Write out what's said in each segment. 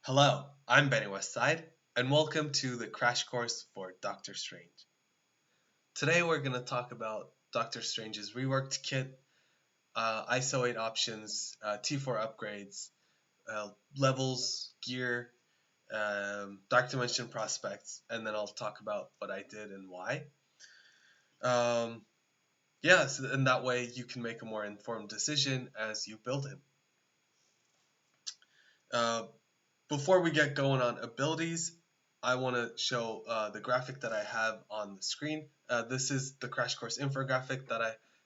Hello, I'm Benny Westside, and welcome to the crash course for Doctor Strange. Today we're going to talk about Doctor Strange's reworked kit, ISO 8 options, T4 upgrades, levels, gear, Dark Dimension prospects, and then I'll talk about what I did and why. So in that way you can make a more informed decision as you build him. Uh, Before we get going on abilities, I want to show the graphic that I have on the screen. This is the Crash Course infographic that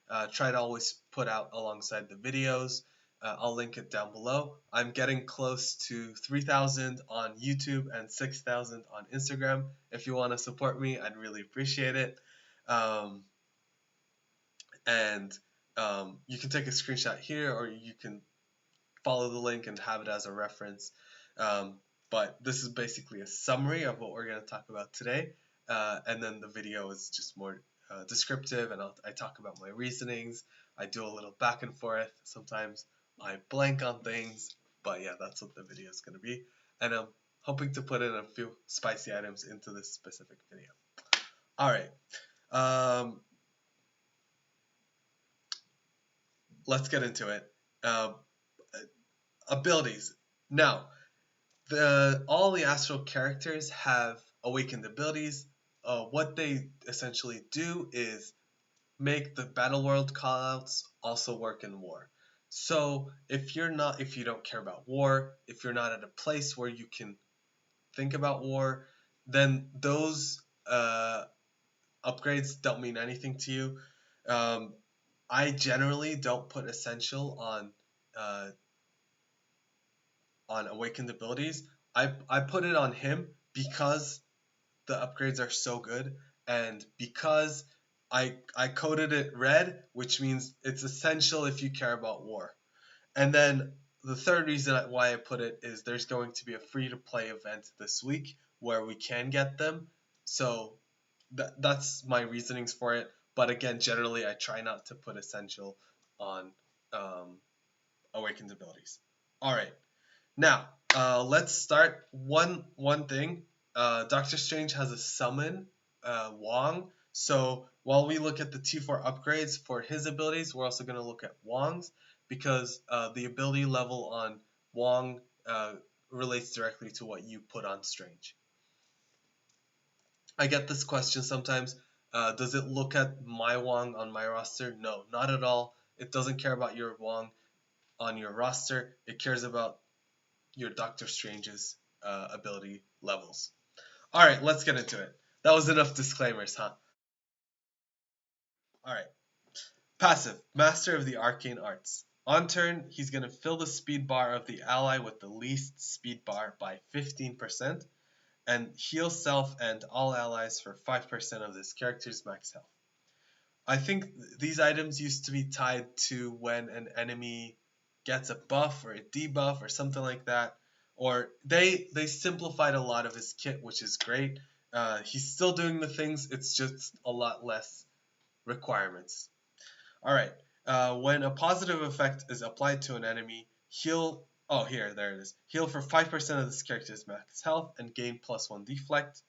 I try to always put out alongside the videos. I'll link it down below. I'm getting close to 3,000 on YouTube and 6,000 on Instagram. If you want to support me, I'd really appreciate it. Um, and You can take a screenshot here, or you can follow the link and have it as a reference. But this is basically a summary of what we're going to talk about today. And then the video is just more descriptive, and I talk about my reasonings. I do a little back and forth. Sometimes I blank on things, but yeah, that's what the video is going to be. And I'm hoping to put in a few spicy items into this specific video. All right. Let's get into it. Abilities. Now, all the astral characters have awakened abilities. What they essentially do is make the battle world callouts also work in war. So if you don't care about war, if you're not at a place where you can think about war, then those upgrades don't mean anything to you. I generally don't put essential uh, on awakened abilities. I put it on him because the upgrades are so good, and because I coded it red, which means it's essential if you care about war. And then the third reason why I put it is there's going to be a free to play event this week where we can get them. So that's my reasonings for it. But again, generally I try not to put essential on awakened abilities. All right. Now, let's start one thing. Doctor Strange has a summon, Wong. So while we look at the T4 upgrades for his abilities, we're also going to look at Wong's, because the ability level on Wong relates directly to what you put on Strange. I get this question sometimes. Does it look at my Wong on my roster? No, not at all. It doesn't care about your Wong on your roster. It cares about your Doctor Strange's ability levels. All right, let's get into it. That was enough disclaimers, huh? All right. Passive, Master of the Arcane Arts. On turn, he's going to fill the speed bar of the ally with the least speed bar by 15%, and heal self and all allies for 5% of this character's max health. I think these items used to be tied to when an enemy gets a buff or a debuff or something like that. Or they simplified a lot of his kit, which is great. He's still doing the things, it's just a lot less requirements. All right. When a positive effect is applied to an enemy, heal. Oh, here, there it is. Heal for 5% of this character's max health and gain +1 deflect.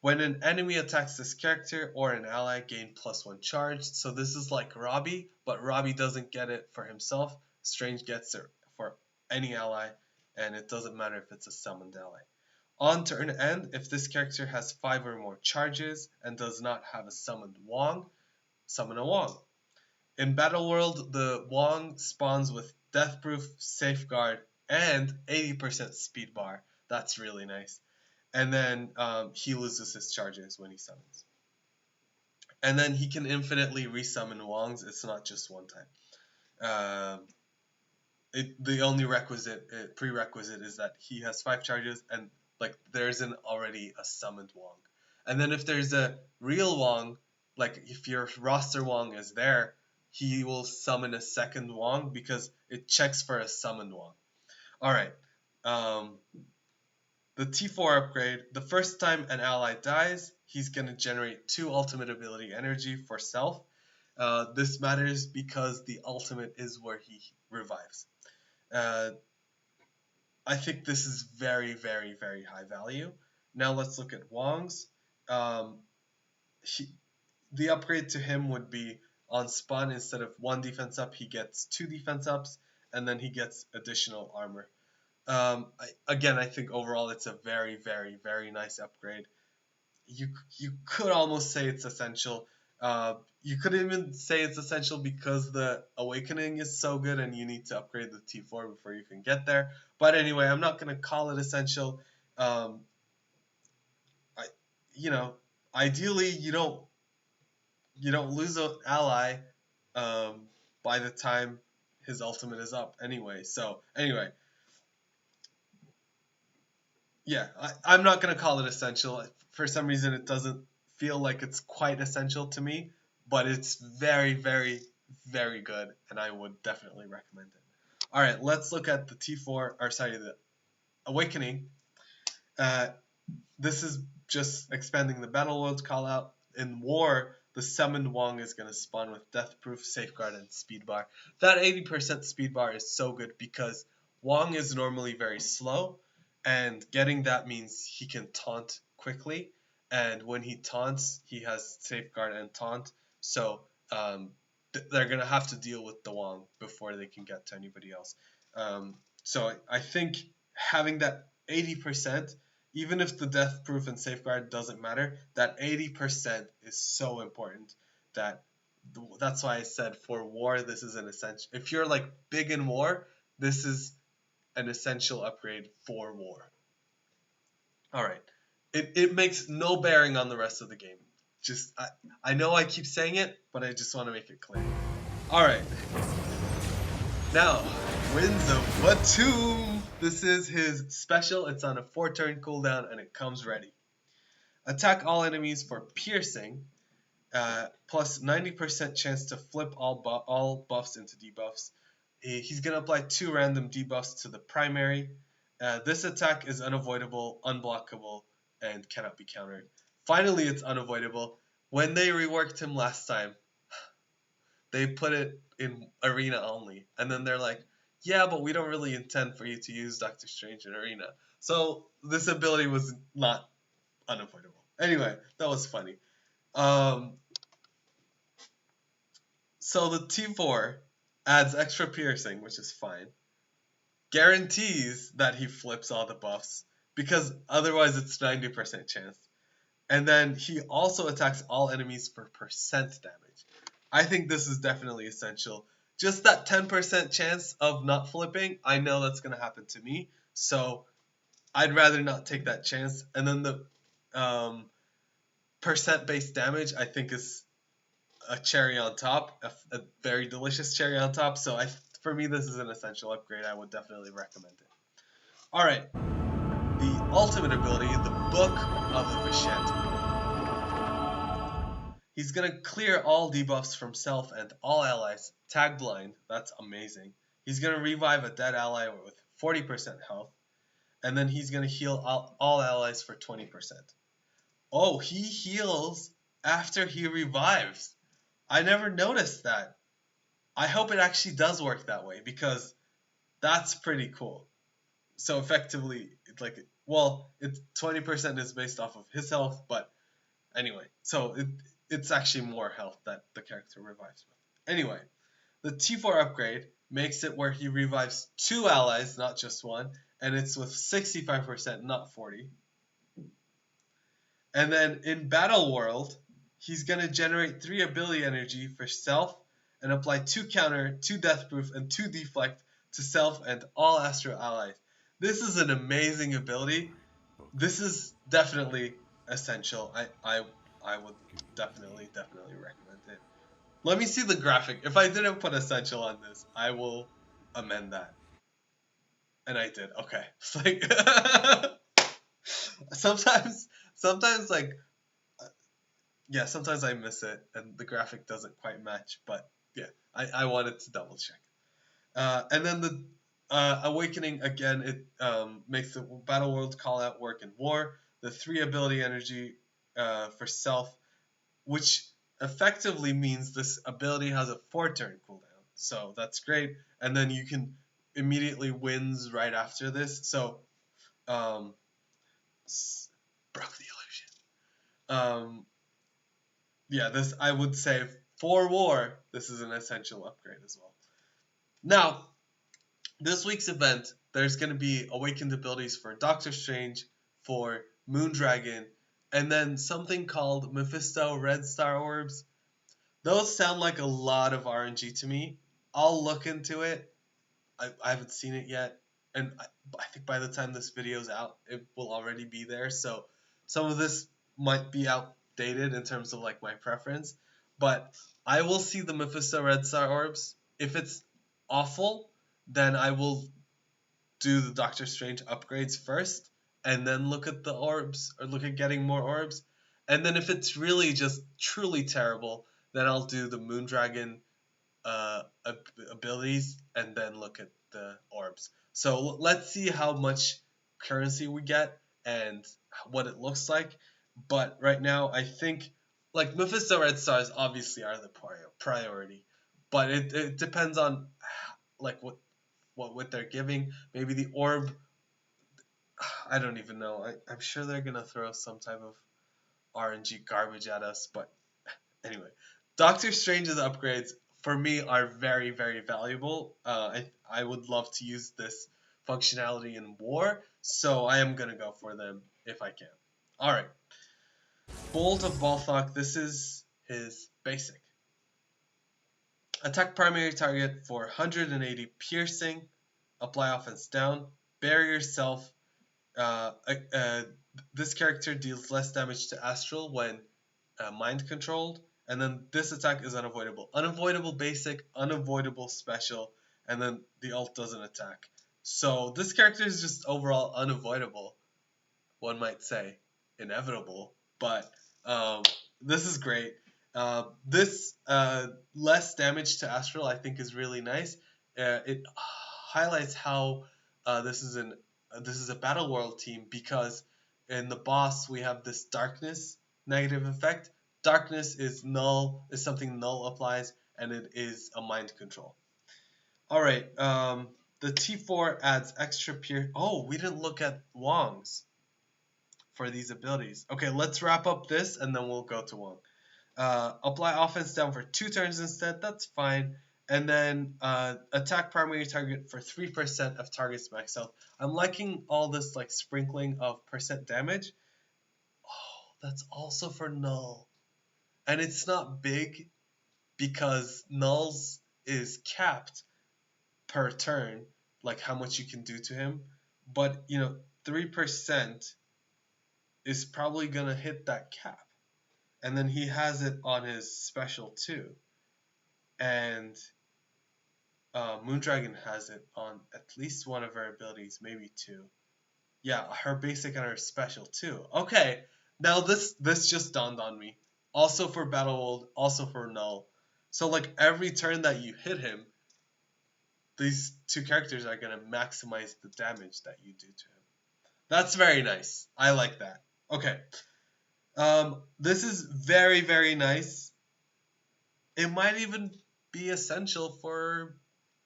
When an enemy attacks this character or an ally, gain +1 charge. So this is like Robbie, but Robbie doesn't get it for himself. Strange gets it for any ally, and it doesn't matter if it's a summoned ally. On turn end, if this character has 5 or more charges and does not have a summoned Wong, summon a Wong. In Battle World, the Wong spawns with Deathproof, Safeguard, and 80% speed bar. That's really nice. And then he loses his charges when he summons. And then he can infinitely resummon Wongs. It's not just one time. The only prerequisite is that he has 5 charges and like there's already a summoned Wong. And then if there's a real Wong, like if your roster Wong is there, he will summon a second Wong because it checks for a summoned Wong. All right. The T4 upgrade, the first time an ally dies, he's going to generate 2 ultimate ability energy for self. This matters because the ultimate is where he revives. I think this is very, very, very high value. Now let's look at Wong's. Um, he, the upgrade to him would be on spawn, instead of one defense up, he gets two defense ups, and then he gets additional armor. Again, I think overall it's a very, very, very nice upgrade. You you could almost say it's essential. You could even say it's essential because the awakening is so good, and you need to upgrade the T4 before you can get there. But anyway, I'm not gonna call it essential. Um, I, you know, ideally you don't lose an ally um, by the time his ultimate is up anyway. So anyway, yeah, I'm not gonna call it essential. For some reason, it doesn't feel like it's quite essential to me, but it's very, very, very good, and I would definitely recommend it. All right, let's look at the T4, or sorry, the Awakening. Uh, this is just expanding the battle world call out. In war, the summoned Wong is going to spawn with Death Proof, Safeguard, and Speed Bar. That 80% Speed Bar is so good because Wong is normally very slow, and getting that means he can taunt quickly. And when he taunts, he has Safeguard and Taunt. So they're going to have to deal with the Wong before they can get to anybody else. So I think having that 80%, even if the death proof and safeguard doesn't matter, that 80% is so important that that's why I said for war this is an essential. If you're like big in war, this is an essential upgrade for war. All right. It makes no bearing on the rest of the game. Just I know I keep saying it, but I just want to make it clear. All right. Now, Winds of Batum. This is his special. It's on a 4-turn cooldown and it comes ready. Attack all enemies for piercing, plus 90% chance to flip all buffs into debuffs. He's going to apply 2 random debuffs to the primary. This attack is unavoidable, unblockable, and cannot be countered. Finally, it's unavoidable. When they reworked him last time, they put it in Arena only. And then they're like, yeah, but we don't really intend for you to use Doctor Strange in Arena. So this ability was not unavoidable. Anyway, that was funny. So the T4 adds extra piercing, which is fine. Guarantees that he flips all the buffs, because otherwise it's 90% chance. And then he also attacks all enemies for percent damage. I think this is definitely essential. Just that 10% chance of not flipping, I know that's going to happen to me. So I'd rather not take that chance. And then the percent-based damage, I think, is a cherry on top, a very delicious cherry on top. So for me, this is an essential upgrade. I would definitely recommend it. All right, the ultimate ability, the Book of the Vishanti. He's going to clear all debuffs from self and all allies. Tag blind, that's amazing. He's going to revive a dead ally with 40% health. And then he's going to heal all allies for 20%. Oh, he heals after he revives. I never noticed that. I hope it actually does work that way, because that's pretty cool. So effectively, it's 20% is based off of his health, but anyway, so it's actually more health that the character revives with. Anyway, the T4 upgrade makes it where he revives 2 allies, not just one, and it's with 65%, not 40. And then in Battle World, he's going to generate 3 ability energy for self and apply 2 counter, 2 death proof, and 2 deflect to self and all astral allies. This is an amazing ability. This is definitely essential. I would definitely recommend it. Let me see the graphic. If I didn't put essential on this, I will amend that. And I did. Okay. It's like sometimes like sometimes I miss it and the graphic doesn't quite match, but yeah, I wanted to double check. And then the Awakening, again, it makes the Battle World call out work in war. The 3 ability energy for self, which effectively means this ability has a 4-turn cooldown. So that's great. And then you can immediately wins right after this. So um, broke the illusion. Yeah, this I would say for war, this is an essential upgrade as well. Now, this week's event, there's going to be awakened abilities for Doctor Strange, for Moondragon, and then something called Mephisto Red Star Orbs. Those sound like a lot of RNG to me. I'll look into it. I haven't seen it yet, and I think by the time this video's out, it will already be there. So some of this might be outdated in terms of like my preference, but I will see the Mephisto Red Star Orbs. If it's awful, then I will do the Doctor Strange upgrades first, and then look at the orbs or look at getting more orbs. And then if it's really just truly terrible, then I'll do the Moondragon abilities and then look at the orbs. So let's see how much currency we get and what it looks like. But right now, I think like Mephisto Red Stars obviously are the priority, but it depends on like what they're giving. Maybe the orb. I don't even know. I'm sure they're gonna throw some type of RNG garbage at us, but anyway, Doctor Strange's upgrades for me are very, very valuable. I would love to use this functionality in war, so I am gonna go for them if I can. All right, Bolt of Balthok. This is his basic. Attack primary target for 180 piercing. Apply offense down. Bury yourself. Uh, uh, uh, this character deals less damage to Astral when mind controlled, and then this attack is unavoidable. Unavoidable basic, unavoidable special, and then the ult doesn't attack. So this character is just overall unavoidable, one might say. Inevitable, but this is great. This less damage to Astral I think is really nice. It highlights how this is a Battle World team because in the boss we have this darkness negative effect. Darkness is null, is something null applies, and it is a mind control. All right, the T4 adds extra peer. Oh, we didn't look at Wong's for these abilities. Okay, let's wrap up this and then we'll go to Wong. Apply offense down for 2 turns instead. That's fine. And then attack primary target for 3% of target's max health. I'm liking all this like sprinkling of percent damage. Oh, that's also for null. And it's not big because nulls is capped per turn, like how much you can do to him. But 3% is probably gonna hit that cap. And then he has it on his special too. And Moondragon has it on at least one of her abilities, maybe 2. Yeah, her basic and her special too. Okay, now this just dawned on me. Also for Battle World, also for Null. So like every turn that you hit him, these 2 characters are gonna maximize the damage that you do to him. That's very nice. I like that. Okay. This is very, very nice. It might even be essential for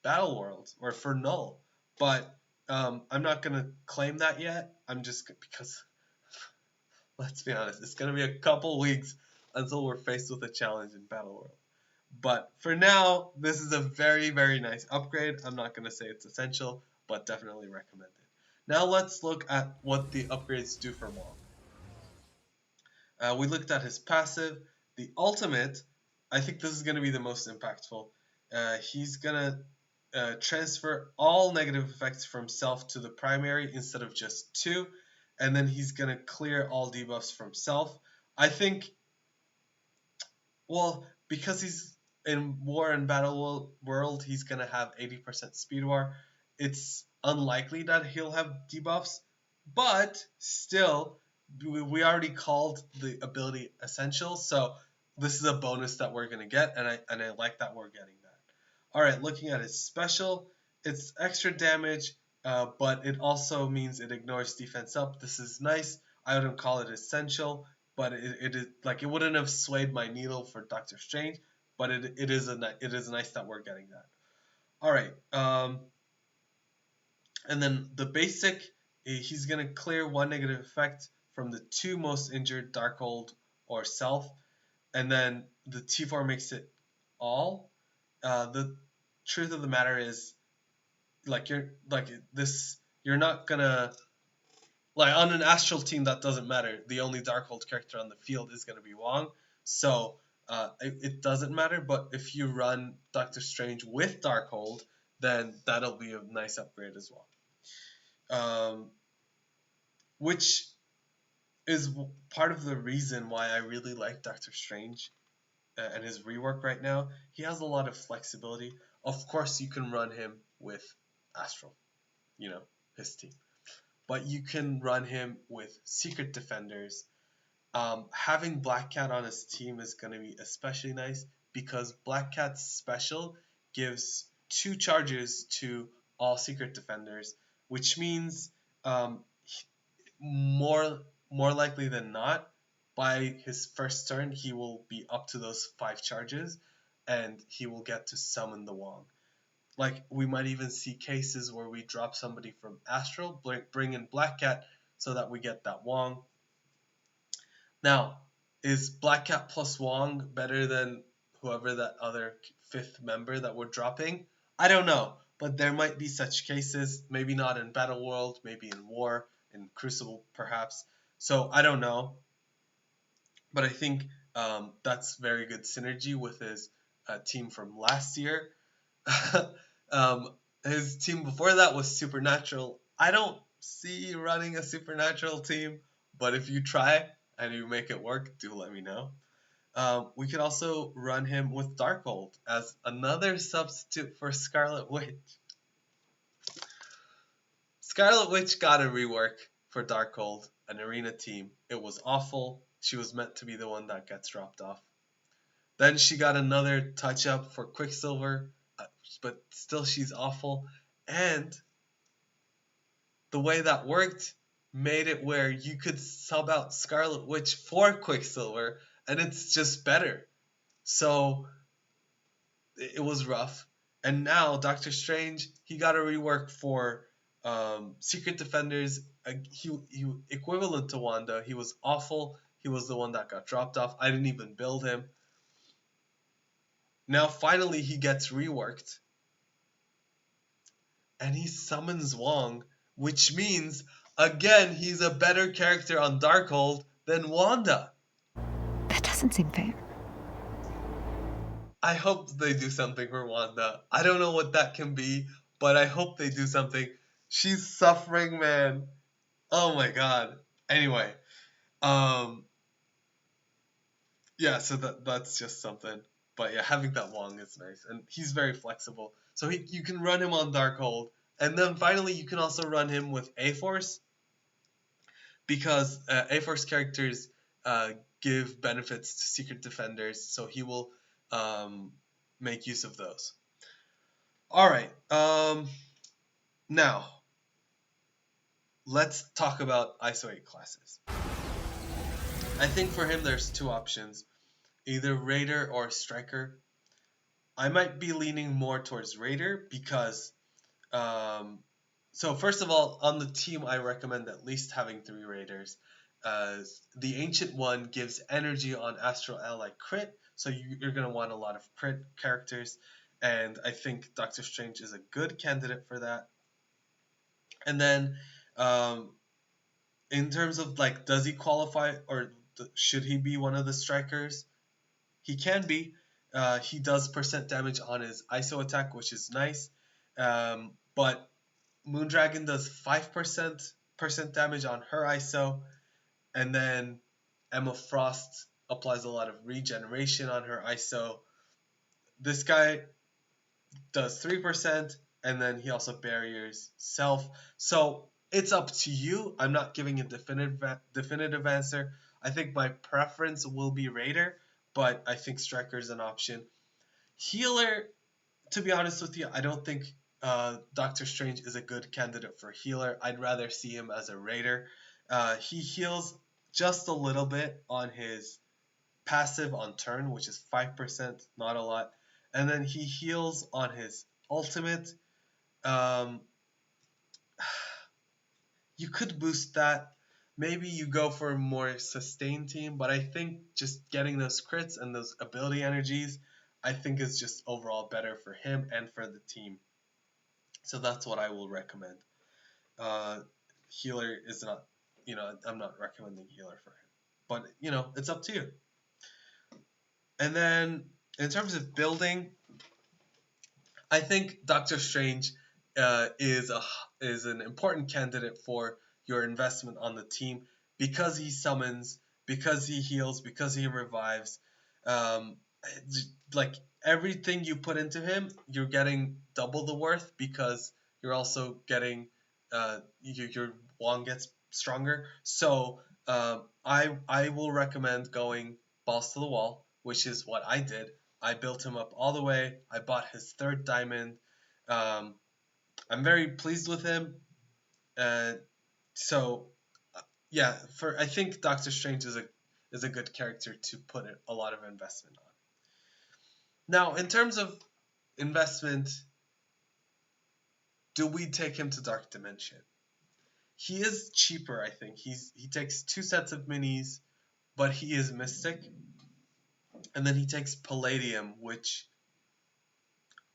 Battle World or for Null, but I'm not gonna claim that yet. I'm just because let's be honest, it's gonna be a couple weeks until we're faced with a challenge in Battle World. But for now, this is a very, very nice upgrade. I'm not gonna say it's essential, but definitely recommended. Now let's look at what the upgrades do for Wong. We looked at his passive. The ultimate, I think this is going to be the most impactful. He's going to transfer all negative effects from self to the primary instead of just 2. And then he's going to clear all debuffs from self. I think, well, because he's in War and Battle World, he's going to have 80% Speed War. It's unlikely that he'll have debuffs, but still, we already called the ability essential, so this is a bonus that we're going to get, and I like that we're getting that. Alright, looking at his special, it's extra damage, but it also means it ignores defense up. This is nice. I wouldn't call it essential, but it is like it wouldn't have swayed my needle for Doctor Strange, but it is nice that we're getting that. Alright, And then the basic, he's going to clear one negative effect from the two most injured Darkhold or Self. And then the T4 makes it all. The truth of the matter is, you're not gonna, like, on an Astral team, that doesn't matter. The only Darkhold character on the field is gonna be Wong, so it doesn't matter. But if you run Doctor Strange with Darkhold, then that'll be a nice upgrade as well. Which is part of the reason why I really like Doctor Strange and his rework right now. He has a lot of flexibility. Of course, you can run him with Astral, his team. But you can run him with Secret Defenders. Having Black Cat on his team is going to be especially nice because Black Cat's special gives 2 charges to all Secret Defenders, which means more likely than not, by his first turn, he will be up to those 5 charges, and he will get to summon the Wong. Like, we might even see cases where we drop somebody from Astral, bring in Black Cat, so that we get that Wong. Now, is Black Cat plus Wong better than whoever that other 5th member that we're dropping? I don't know, but there might be such cases. Maybe not in Battle World, maybe in War, in Crucible perhaps. So I don't know, but I think that's very good synergy with his team from last year. His team before that was Supernatural. I don't see running a Supernatural team, but if you try and you make it work, do let me know. We could also run him with Darkhold as another substitute for Scarlet Witch. Scarlet Witch got a rework for Darkhold, an arena team. It was awful. She was meant to be the one that gets dropped off. Then she got another touch-up for Quicksilver, but still she's awful. And the way that worked made it where you could sub out Scarlet Witch for Quicksilver, and it's just better. So it was rough. And now Doctor Strange, he got a rework for Secret Defenders. He equivalent to Wanda. He was awful. He was the one that got dropped off. I didn't even build him. Now finally he gets reworked. And he summons Wong, which means, again, he's a better character on Darkhold than Wanda. That doesn't seem fair. I hope they do something for Wanda. I don't know what that can be, but I hope they do something. She's suffering, man. Oh my god. Anyway, yeah, so that's just something. But yeah, having that Wong is nice, and he's very flexible. So you can run him on Darkhold, and then finally you can also run him with A-Force, because A-Force characters give benefits to Secret Defenders, so he will make use of those. Alright, now, let's talk about ISO 8 classes. I think for him there's 2 options, either Raider or Striker. I might be leaning more towards Raider because, so first of all, on the team I recommend at least having 3 Raiders. The Ancient one gives energy on Astral Ally crit, so you're going to want a lot of crit characters, and I think Doctor Strange is a good candidate for that. And then, in terms of, like, does he qualify, or should he be one of the Strikers? He can be. He does percent damage on his ISO attack, which is nice. But Moondragon does 5% damage on her ISO. And then Emma Frost applies a lot of regeneration on her ISO. This guy does 3%, and then he also barriers self. So it's up to you. I'm not giving a definitive answer. I think my preference will be Raider, but I think Striker is an option. Healer, to be honest with you, I don't think Doctor Strange is a good candidate for healer. I'd rather see him as a Raider. He heals just a little bit on his passive on turn, which is 5%, not a lot. And then he heals on his ultimate. you could boost that. Maybe you go for a more sustained team, but I think just getting those crits and those ability energies, I think is just overall better for him and for the team. So that's what I will recommend. Healer is not, I'm not recommending healer for him, but it's up to you. And then in terms of building, I think Doctor Strange is an important candidate for your investment on the team because he summons, because he heals, because he revives. Um, like everything you put into him, you're getting double the worth because you're also getting your wand gets stronger. So I will recommend going balls to the wall, which is what I did. I built him up all the way. I bought his third diamond. Um, I'm very pleased with him. So yeah, I think Doctor Strange is a good character to put a lot of investment on. Now, in terms of investment, do we take him to Dark Dimension? He is cheaper, I think. He takes 2 sets of minis, but he is Mystic. And then he takes Palladium, which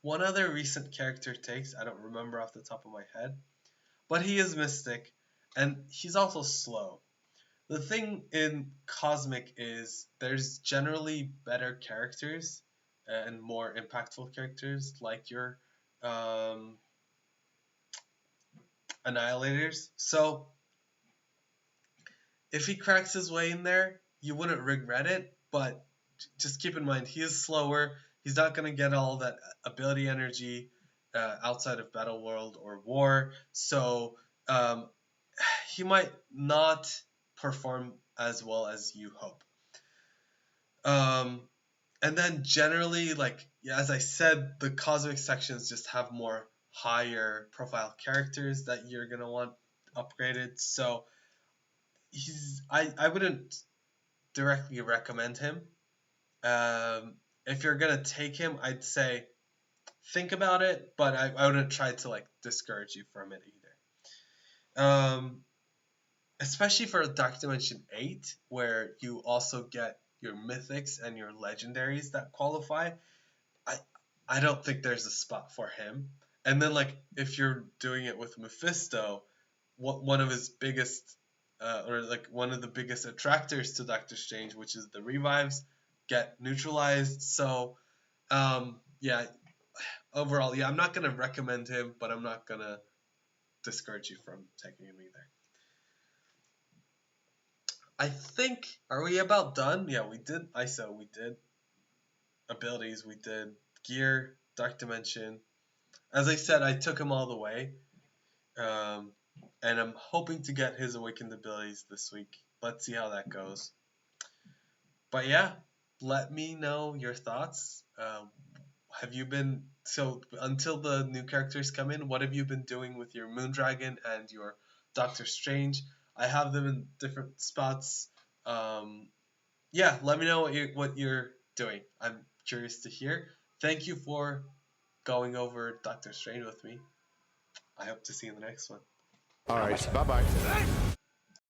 one other recent character takes. I don't remember off the top of my head. But he is Mystic, and he's also slow. The thing in Cosmic is there's generally better characters and more impactful characters like your Annihilators. So if he cracks his way in there, you wouldn't regret it, but just keep in mind he is slower. He's not going to get all that ability energy outside of Battle World or War, so he might not perform as well as you hope. And then generally, like as I said, the Cosmic sections just have more higher profile characters that you're gonna want upgraded. So I wouldn't directly recommend him. If you're gonna take him, I'd say think about it, but I wouldn't try to like discourage you from it either. Especially for Dark Dimension 8, where you also get your mythics and your legendaries that qualify. I don't think there's a spot for him. And then like if you're doing it with Mephisto, one of his biggest or like one of the biggest attractors to Doctor Strange, which is the revives, get neutralized. So yeah, overall, yeah, I'm not gonna recommend him, but I'm not gonna discourage you from taking him either. I think, are we about done? Yeah, we did ISO, we did abilities, we did gear, Dark Dimension. As I said, I took him all the way. And I'm hoping to get his awakened abilities this week. Let's see how that goes. But yeah, let me know your thoughts. Have you been, so until the new characters come in, what have you been doing with your Moondragon and your Doctor Strange? I have them in different spots. Yeah, let me know what you're doing. I'm curious to hear. Thank you for going over Doctor Strange with me. I hope to see you in the next one. All right, bye-bye.